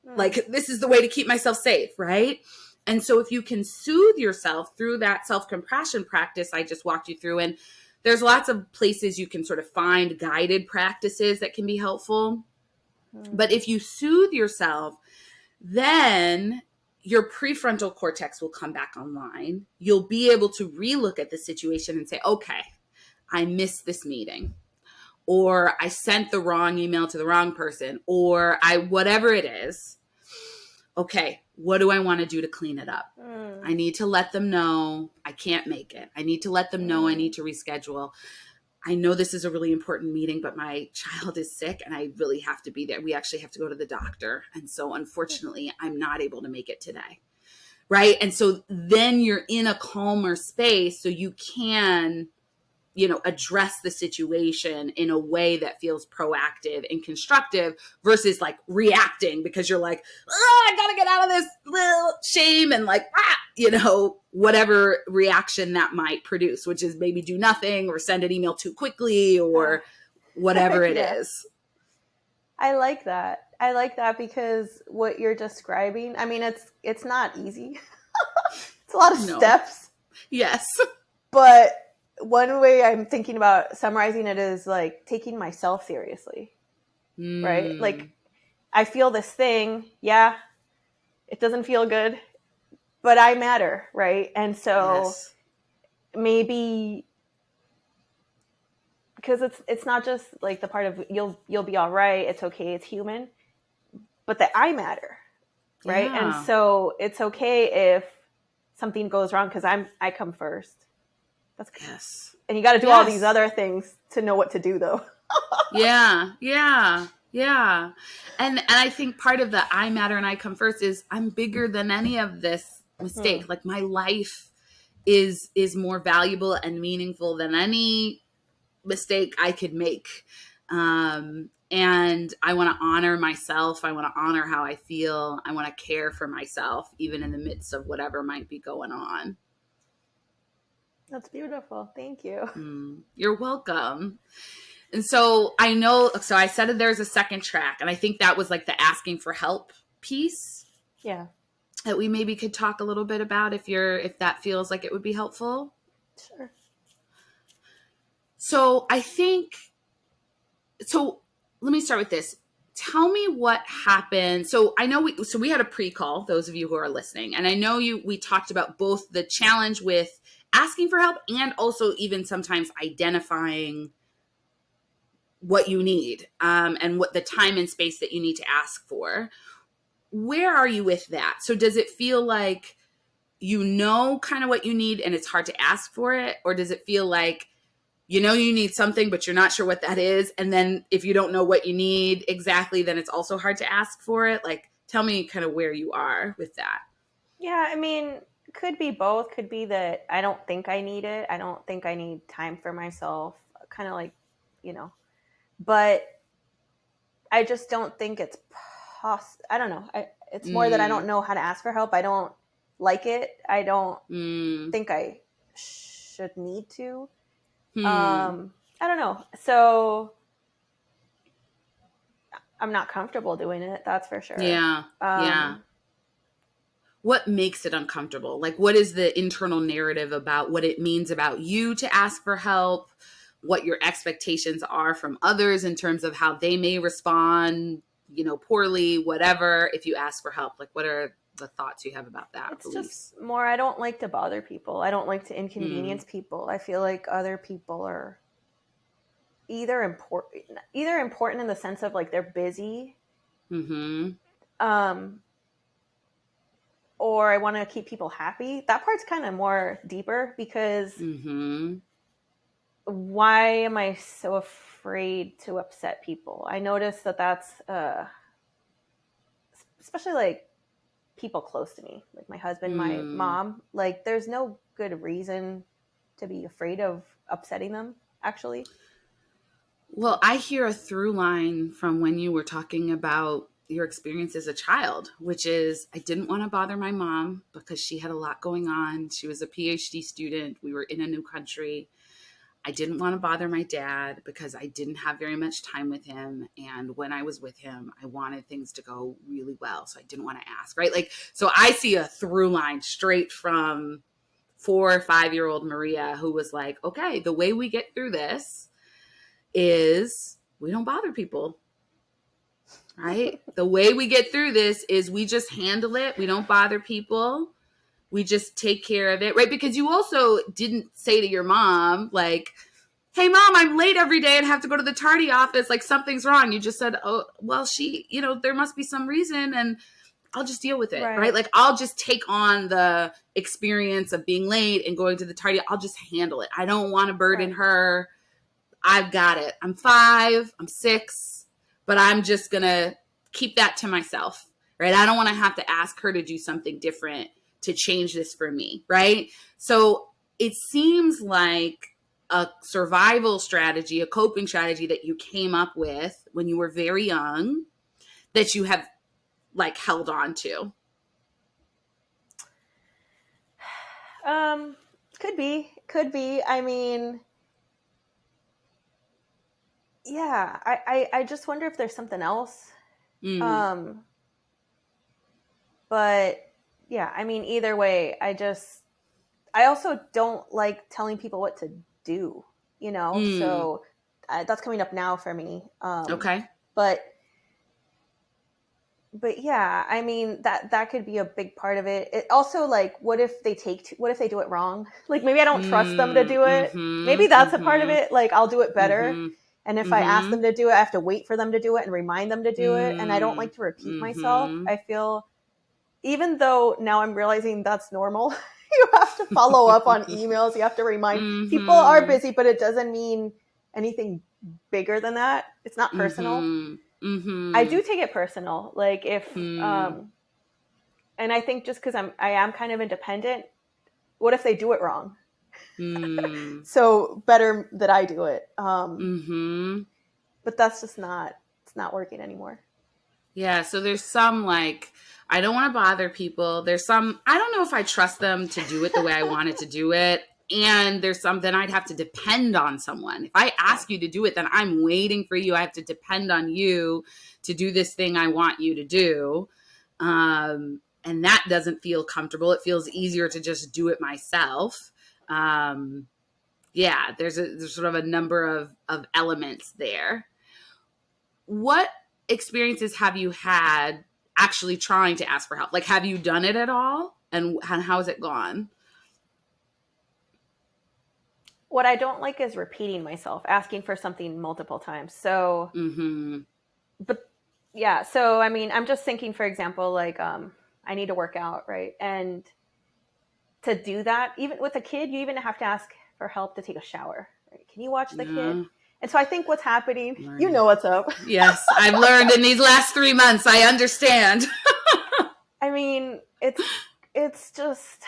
like, this is the way to keep myself safe. Right. And so if you can soothe yourself through that self-compassion practice I just walked you through, and there's lots of places you can sort of find guided practices that can be helpful. But if you soothe yourself, then your prefrontal cortex will come back online. You'll be able to relook at the situation and say, okay, I missed this meeting, or I sent the wrong email to the wrong person, or whatever it is. Okay, what do I want to do to clean it up? I need to let them know I can't make it. I need to let them know I need to reschedule. I know this is a really important meeting, but my child is sick and I really have to be there. We actually have to go to the doctor. And so unfortunately, I'm not able to make it today. Right. And so then you're in a calmer space, so you can address the situation in a way that feels proactive and constructive versus like reacting because you're like, oh, I gotta get out of this little shame and like, whatever reaction that might produce, which is maybe do nothing or send an email too quickly or whatever it is. I like that because what you're describing, I mean, it's not easy. It's a lot of steps. Yes. But one way I'm thinking about summarizing it is like taking myself seriously, right? Like I feel this thing. Yeah. It doesn't feel good, but I matter. Right. And so maybe because it's not just like the part of you'll be all right. It's okay. It's human, but that I matter. Right. Yeah. And so it's okay if something goes wrong because I come first. That's good. Yes. And you got to do all these other things to know what to do, though. Yeah. And I think part of the I matter and I come first is I'm bigger than any of this mistake. Like my life is more valuable and meaningful than any mistake I could make. And I want to honor myself. I want to honor how I feel. I want to care for myself, even in the midst of whatever might be going on. That's beautiful. Thank you. You're welcome. And so I said that there's a second track, and I think that was like the asking for help piece. Yeah. That we maybe could talk a little bit about if that feels like it would be helpful. Sure. So let me start with this. Tell me what happened. So I know we had a pre-call, those of you who are listening, and I know we talked about both the challenge with asking for help and also even sometimes identifying what you need and what the time and space that you need to ask for. Where are you with that? So does it feel like kind of what you need and it's hard to ask for it? Or does it feel like you need something, but you're not sure what that is? And then if you don't know what you need exactly, then it's also hard to ask for it. Like, tell me kind of where you are with that. Yeah, I mean, could be both. Could be that I don't think I need it. I don't think I need time for myself. Kind of like, but I just don't think it's possible. I don't know. It's more that I don't know how to ask for help. I don't like it. I don't think I should need to. I don't know. So I'm not comfortable doing it. That's for sure. Yeah. Yeah. What makes it uncomfortable? Like, what is the internal narrative about what it means about you to ask for help? What your expectations are from others in terms of how they may respond, poorly, whatever, if you ask for help? Like, what are the thoughts you have about that? It's just more, I don't like to bother people. I don't like to inconvenience people. I feel like other people are either important in the sense of like they're busy. Or I want to keep people happy. That part's kind of more deeper because why am I so afraid to upset people? I notice that's especially like people close to me, like my husband, my mom. Like there's no good reason to be afraid of upsetting them, actually. Well, I hear a through line from when you were talking about your experience as a child, which is I didn't want to bother my mom because she had a lot going on. She was a PhD student. We were in a new country. I didn't want to bother my dad because I didn't have very much time with him. And when I was with him, I wanted things to go really well. So I didn't want to ask, right? Like, so I see a through line straight from 4 or 5-year-old Maria, who was like, okay, the way we get through this is we don't bother people. Right? The way we get through this is we just handle it. We don't bother people. We just take care of it. Right? Because you also didn't say to your mom, like, hey, mom, I'm late every day and have to go to the tardy office. Like something's wrong. You just said, oh, well, there must be some reason and I'll just deal with it. Right? Like I'll just take on the experience of being late and going to the tardy. I'll just handle it. I don't want to burden her. I've got it. I'm 5, I'm 6. But I'm just going to keep that to myself, right? I don't want to have to ask her to do something different to change this for me, right? So it seems like a survival strategy, a coping strategy that you came up with when you were very young that you have like held on to? Could be. I mean, yeah, I just wonder if there's something else. But yeah, I mean, either way, I also don't like telling people what to do, so that's coming up now for me. Okay. But yeah, I mean, that could be a big part of it. It also, like, what if they do it wrong? Like, maybe I don't trust them to do it. Maybe that's a part of it. Like, I'll do it better. And if I ask them to do it, I have to wait for them to do it and remind them to do it. And I don't like to repeat myself. I feel, even though now I'm realizing that's normal, you have to follow up on emails. You have to remind. People are busy, but it doesn't mean anything bigger than that. It's not personal. I do take it personal. Like, if, and I think just because I am kind of independent, what if they do it wrong? So better that I do it. But that's just it's not working anymore. Yeah. So there's some, like, I don't want to bother people. There's some, I don't know if I trust them to do it the way I wanted to do it. And there's some, then I'd have to depend on someone. If I ask you to do it, then I'm waiting for you. I have to depend on you to do this thing I want you to do. And that doesn't feel comfortable. It feels easier to just do it myself. Yeah, there's sort of a number of elements there. What experiences have you had actually trying to ask for help? Like, have you done it at all? And how has it gone? What I don't like is repeating myself, asking for something multiple times. So, but yeah, so I mean, I'm just thinking, for example, like, I need to work out, right? And to do that, even with a kid, you even have to ask for help to take a shower, right? Can you watch the kid? And so I think what's happening, you know what's up. Yes, I've learned in these last 3 months. I understand. I mean, it's just,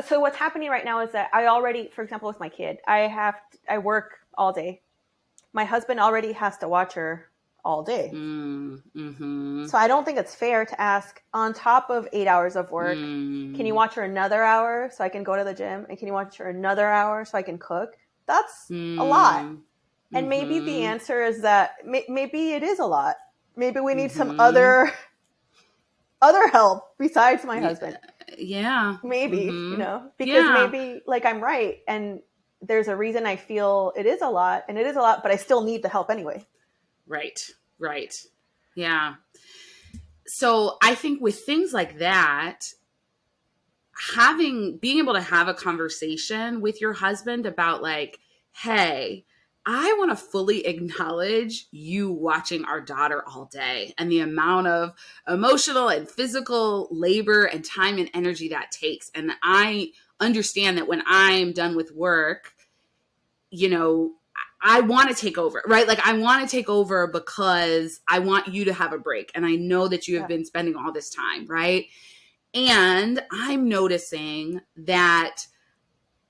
so what's happening right now is that I already, for example, with my kid, I work all day. My husband already has to watch her all day. So I don't think it's fair to ask, on top of 8 hours of work, can you watch her another hour so I can go to the gym? And can you watch her another hour so I can cook? That's a lot. And maybe the answer is that maybe it is a lot. Maybe we need some other help besides my husband. Yeah. Maybe, because maybe, like, I'm right. And there's a reason I feel it is a lot, but I still need the help anyway. Right. Yeah. So I think with things like that, being able to have a conversation with your husband about, like, hey, I want to fully acknowledge you watching our daughter all day and the amount of emotional and physical labor and time and energy that takes. And I understand that when I'm done with work, I want to take over, right? Like, I want to take over because I want you to have a break. And I know that you have been spending all this time, right? And I'm noticing that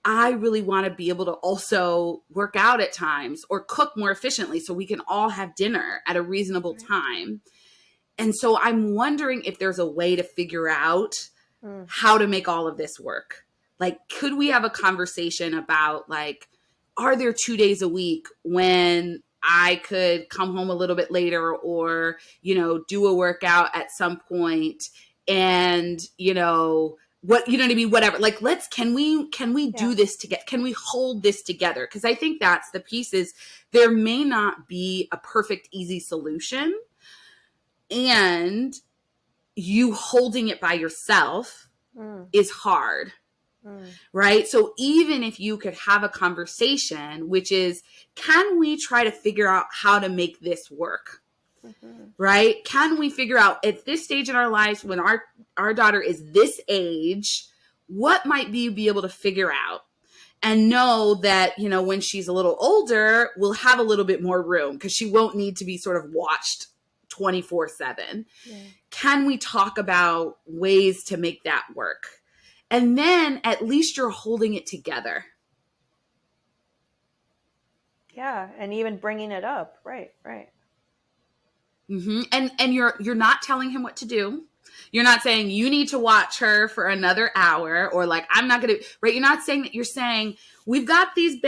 I really want to be able to also work out at times or cook more efficiently so we can all have dinner at a reasonable time. And so I'm wondering if there's a way to figure out how to make all of this work. Like, could we have a conversation about, like, are there 2 days a week when I could come home a little bit later or, do a workout at some point and, what, what I mean? Whatever. Like, can we do this together? Can we hold this together? Because I think that's the piece is there may not be a perfect, easy solution. And you holding it by yourself is hard. Right? So even if you could have a conversation, which is, can we try to figure out how to make this work? Right? Can we figure out at this stage in our lives when our daughter is this age, what might we be able to figure out? And know that, when she's a little older, we'll have a little bit more room because she won't need to be sort of watched 24/7. Can we talk about ways to make that work? And then at least you're holding it together. Yeah. And even bringing it up. Right. Right. Mm-hmm. And you're not telling him what to do. You're not saying you need to watch her for another hour, or like, I'm not going to, right? You're not saying that. You're saying we've got these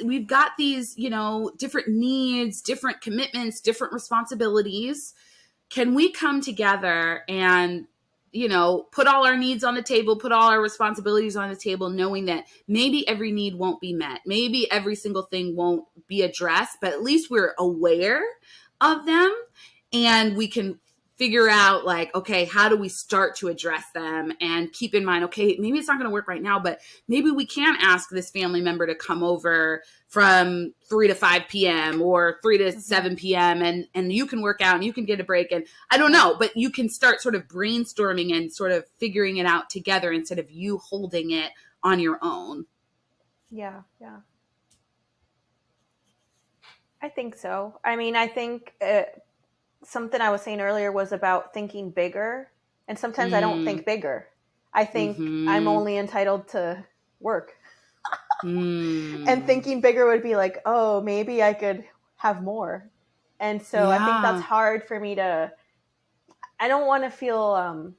we've got these, different needs, different commitments, different responsibilities. Can we come together and, put all our needs on the table, put all our responsibilities on the table, knowing that maybe every need won't be met. Maybe every single thing won't be addressed, but at least we're aware of them, and we can figure out like, okay, how do we start to address them, and keep in mind, okay, maybe it's not going to work right now, but maybe we can ask this family member to come over from 3 to 5 p.m. or 3 to 7 p.m. and you can work out and you can get a break. And I don't know, but you can start sort of brainstorming and sort of figuring it out together instead of you holding it on your own. Yeah. Yeah. I think so. I mean, I think something I was saying earlier was about thinking bigger. And sometimes I don't think bigger. I think I'm only entitled to work. And thinking bigger would be like, oh, maybe I could have more. And so I think that's hard for me to, I don't want to feel,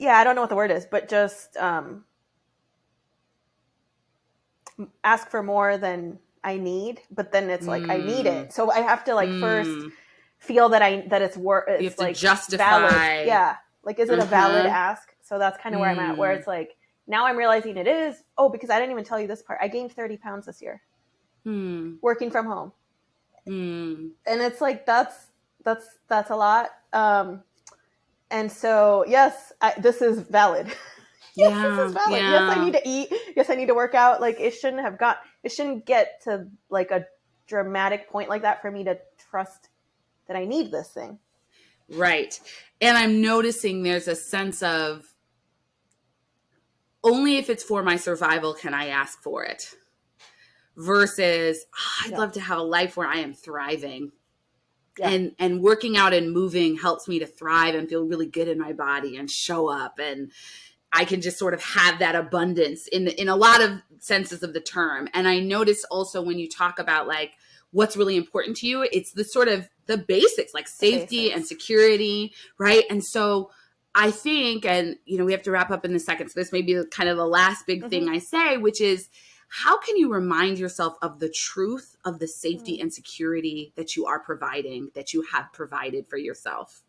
I don't know what the word is, but just ask for more than I need, but then it's like, I need it. So I have to like first feel that it's worth, it's you have to like justify. Valid. Yeah. Like, is it a valid ask? So that's kind of where I'm at, where it's like, now I'm realizing it is. Oh, because I didn't even tell you this part. I gained 30 pounds this year working from home. And it's like, that's a lot. And so, yes, this is valid. Yes, this is valid. Yes, I need to eat. Yes, I need to work out. Like, it shouldn't get to like a dramatic point like that for me to trust that I need this thing. Right. And I'm noticing there's a sense of, only if it's for my survival can I ask for it, versus I'd love to have a life where I am thriving. Yeah. And working out and moving helps me to thrive and feel really good in my body and show up. And I can just sort of have that abundance in a lot of senses of the term. And I notice also when you talk about like what's really important to you, it's the sort of the basics, like safety and security, right? And so I think, and we have to wrap up in a second, so this may be kind of the last big thing I say, which is, how can you remind yourself of the truth of the safety and security that you are providing, that you have provided for yourself?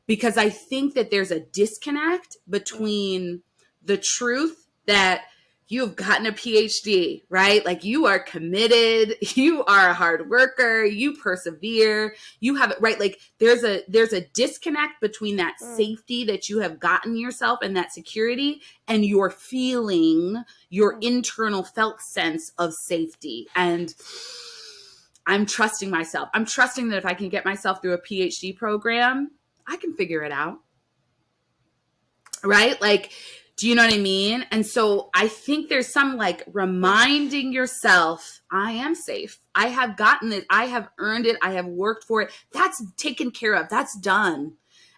Because I think that there's a disconnect between the truth that you've gotten a PhD, right? Like, you are committed, you are a hard worker, you persevere, you have it, right? Like, there's a disconnect between that safety that you have gotten yourself and that security, and your feeling, your internal felt sense of safety. And I'm trusting myself. I'm trusting that if I can get myself through a PhD program, I can figure it out. Right? Like, do you know what I mean? And so I think there's some like reminding yourself, I am safe. I have gotten it. I have earned it. I have worked for it. That's taken care of. That's done.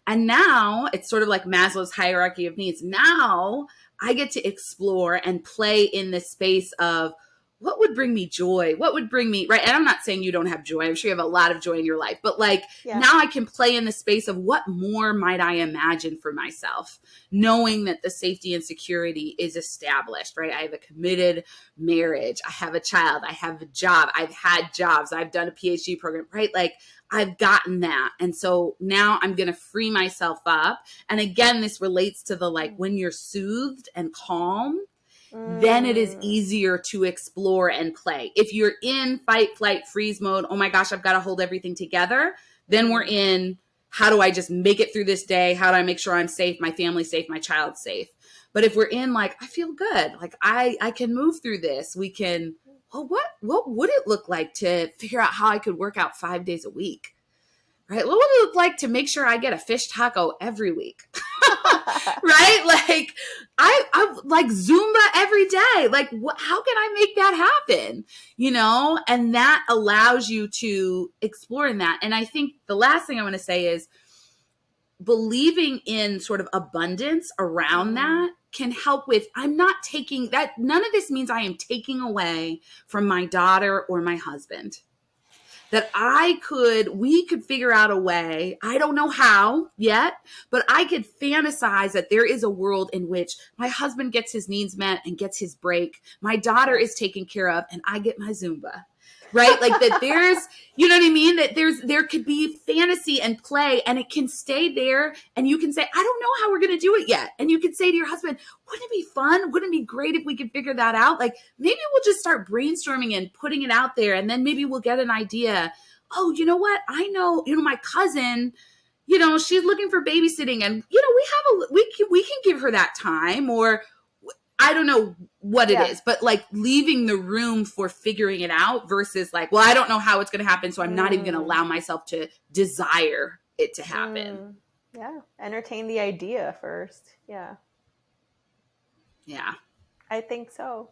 And now it's sort of like Maslow's hierarchy of needs. Now I get to explore and play in this space of, what would bring me joy? What would bring me, right? And I'm not saying you don't have joy. I'm sure you have a lot of joy in your life, but like now I can play in the space of, what more might I imagine for myself, knowing that the safety and security is established, right? I have a committed marriage. I have a child. I have a job. I've had jobs. I've done a PhD program, right? Like, I've gotten that. And so now I'm going to free myself up. And again, this relates to the, like, when you're soothed and calm, then it is easier to explore and play. If you're in fight, flight, freeze mode, oh my gosh, I've got to hold everything together, then we're in, how do I just make it through this day? How do I make sure I'm safe, my family's safe, my child's safe? But if we're in like, I feel good, like I can move through this, we can, well, what would it look like to figure out how I could work out 5 days a week? Right? What would it look like to make sure I get a fish taco every week? Right? Like, I like Zumba every day. Like, how can I make that happen? And that allows you to explore in that. And I think the last thing I want to say is, believing in sort of abundance around that can help with, I'm not taking that. None of this means I am taking away from my daughter or my husband. That we could figure out a way, I don't know how yet, but I could fantasize that there is a world in which my husband gets his needs met and gets his break, my daughter is taken care of, and I get my Zumba, right? Like that there's, you know what I mean? That there could be fantasy and play, and it can stay there, and you can say, I don't know how we're going to do it yet. And you can say to your husband, wouldn't it be fun? Wouldn't it be great if we could figure that out? Like maybe we'll just start brainstorming and putting it out there, and then maybe we'll get an idea. Oh, you know what? I know, my cousin, she's looking for babysitting, and we can give her that time, or I don't know what it is, but like leaving the room for figuring it out versus like, well, I don't know how it's going to happen, so I'm not even going to allow myself to desire it to happen. Yeah. Entertain the idea first. Yeah. Yeah. I think so.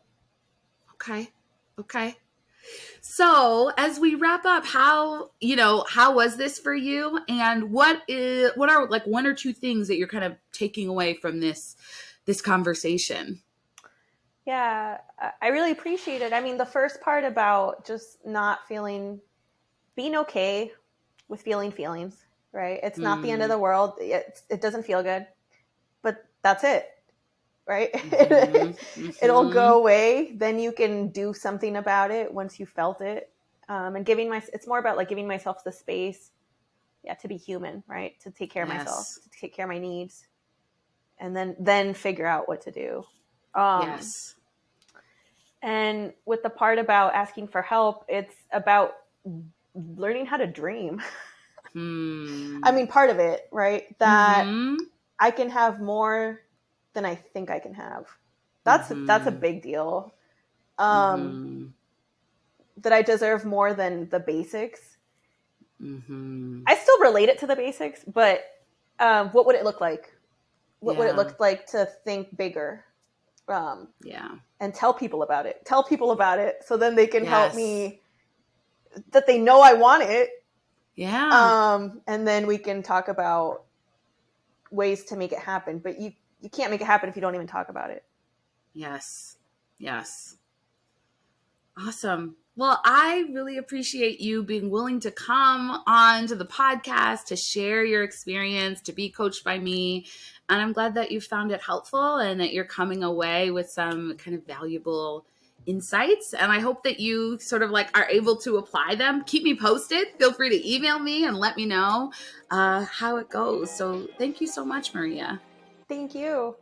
Okay. So as we wrap up, how was this for you? And what are like one or two things that you're kind of taking away from this conversation? Yeah, I really appreciate it. I mean, the first part about just being okay with feeling feelings, right? It's not the end of the world. It doesn't feel good, but that's it, right? It'll go away. Then you can do something about it once you felt it. And it's more about like giving myself the space, to be human, right? To take care of myself, to take care of my needs, and then figure out what to do. Yes. And with the part about asking for help, it's about learning how to dream. I mean, part of it, right? That I can have more than I think I can have. That's a big deal. That I deserve more than the basics. I still relate it to the basics, but what would it look like? What would it look like to think bigger? And tell people about it. So then they can help me, that they know I want it. Yeah. And then we can talk about ways to make it happen. But you can't make it happen if you don't even talk about it. Yes. Awesome. Well, I really appreciate you being willing to come on to the podcast, to share your experience, to be coached by me. And I'm glad that you found it helpful and that you're coming away with some kind of valuable insights. And I hope that you sort of like are able to apply them. Keep me posted. Feel free to email me and let me know how it goes. So thank you so much, Maria. Thank you.